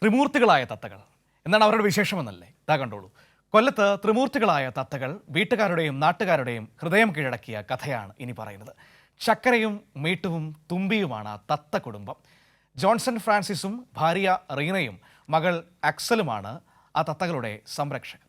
ത്രിമൂർത്തികളായ തത്തകൾ എന്നാണ് അവരുടെ വിശേഷമെന്നല്ലേ? ഇതാ കണ്ടോളൂ. കൊല്ലത്ത് ത്രിമൂർത്തികളായ തത്തകൾ വീട്ടുകാരുടെയും നാട്ടുകാരുടെയും ഹൃദയം കീഴടക്കിയ കഥയാണ് ഇനി പറയുന്നത്. ചക്കരയും മീട്ടുവും തുമ്പിയുമാണ് തത്ത കുടുംബം. ജോൺസൺ ഫ്രാൻസിസും ഭാര്യ റീനയും മകൾ അക്സലുമാണ് ആ തത്തകളുടെ സംരക്ഷകർ.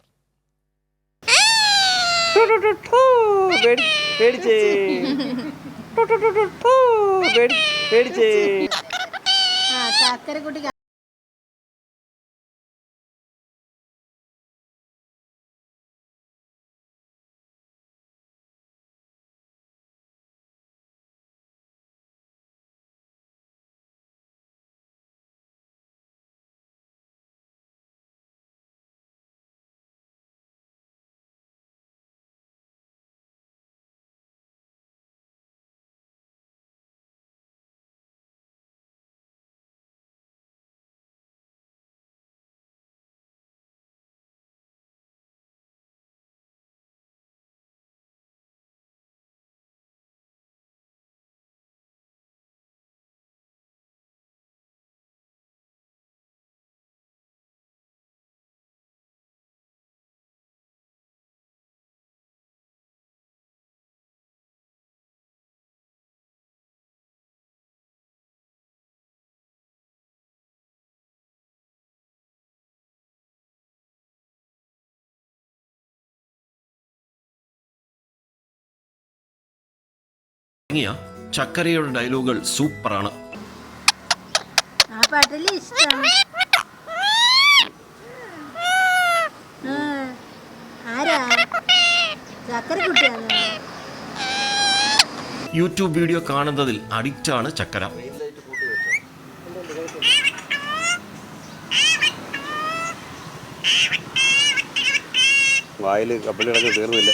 ചക്കരയുടെ ഡയലോഗുകൾ സൂപ്പറാണ്. യൂട്യൂബ് വീഡിയോ കാണുന്നതിൽ അഡിക്റ്റാണ് ചക്കര. വായിൽ കപ്പലിടക്ക് തീർന്നില്ല.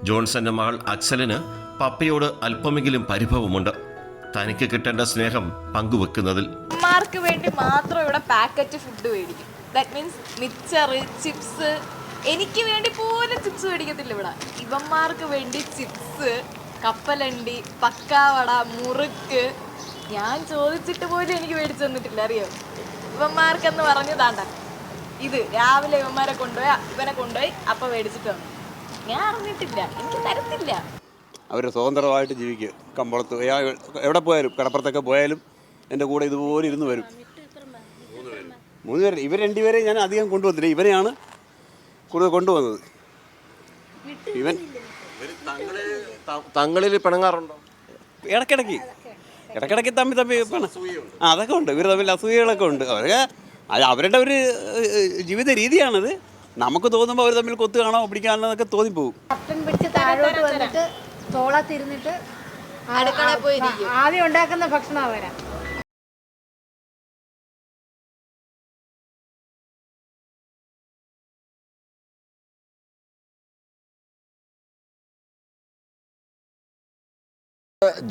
ജോൺസന്റെ മകൾ അക്സലിന് പപ്പയോട് അല്പമെങ്കിലും പരിഭവമുണ്ട്. തനിക്ക് കിട്ടേണ്ട സ്നേഹം പങ്കുവെക്കുന്നതിൽ. മാർക്ക് വേണ്ടി മാത്രം ഇവിടെ പാക്കറ്റ് ഫുഡ് മേടിക്കും. That means mixer, chips. എനിക്ക് വേണ്ടി പോലും ചിപ്സ് മേടിക്കത്തില്ല ഇവിടെ. ഇവന്മാർക്ക് വേണ്ടി ചിപ്സ്, കപ്പലണ്ടി, പക്കാവട, മുറുക്ക്. ഞാൻ ചോദിച്ചിട്ട് പോലും എനിക്ക് മേടിച്ചു തന്നിട്ടില്ല, അറിയോ? ഇവന്മാർക്കെന്ന് പറഞ്ഞു താണ്ട ഇത് രാവിലെ ഇവന്മാരെ ഇവനെ കൊണ്ടുപോയി അപ്പം മേടിച്ചിട്ട് വന്നു. ഞാൻ അറിഞ്ഞിട്ടില്ല, എനിക്ക് തരത്തില്ല. അവർ സ്വതന്ത്രമായിട്ട് ജീവിക്കുക. കമ്പളത്ത് എവിടെ പോയാലും കടപ്പുറത്തൊക്കെ പോയാലും എൻ്റെ കൂടെ ഇതുപോലെ ഇരുന്ന് വരും. 3 പേര്. ഇവർ 2 പേരെ ഞാൻ അധികം കൊണ്ടുവന്നില്ല. ഇവരെയാണ് കൂടുതൽ കൊണ്ടുവന്നത്. ഇവൻ തങ്ങളിൽ പിണങ്ങാറുണ്ടോ? ഇടയ്ക്കിടയ്ക്ക് തമ്മി അതൊക്കെ ഉണ്ട്. ഇവർ തമ്മിൽ അസൂയകളൊക്കെ ഉണ്ട്. അവരുടെ ഒരു ജീവിത രീതിയാണത്. നമുക്ക് തോന്നുമ്പോൾ അവർ തമ്മിൽ കൊത്തു കാണാമോ പിടിക്കാനോ എന്നൊക്കെ തോന്നിപ്പോകും. ആദ്യം ഉണ്ടാക്കുന്ന ഭക്ഷണം വരാം.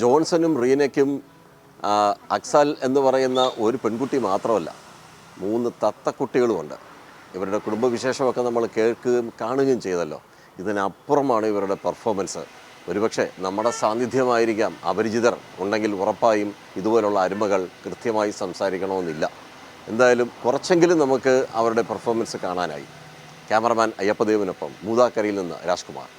ജോൺസനും റീനയ്ക്കും അക്സൽ എന്ന് പറയുന്ന ഒരു പെൺകുട്ടി മാത്രമല്ല, 3 തത്തക്കുട്ടികളുമുണ്ട്. ഇവരുടെ കുടുംബവിശേഷമൊക്കെ നമ്മൾ കേൾക്കുകയും കാണുകയും ചെയ്തല്ലോ. ഇതിനപ്പുറമാണ് ഇവരുടെ പെർഫോമൻസ്. ഒരുപക്ഷെ നമ്മുടെ സാന്നിധ്യമായിരിക്കാം. അപരിചിതർ ഉണ്ടെങ്കിൽ ഉറപ്പായും ഇതുപോലുള്ള അരുമകൾ കൃത്യമായി സംസാരിക്കണമെന്നില്ല. എന്തായാലും കുറച്ചെങ്കിലും നമുക്ക് അവരുടെ പെർഫോമൻസ് കാണാനായി. ക്യാമറമാൻ അയ്യപ്പദേവിനൊപ്പം മൂതാക്കരയിൽ നിന്ന് രാജ്കുമാർ.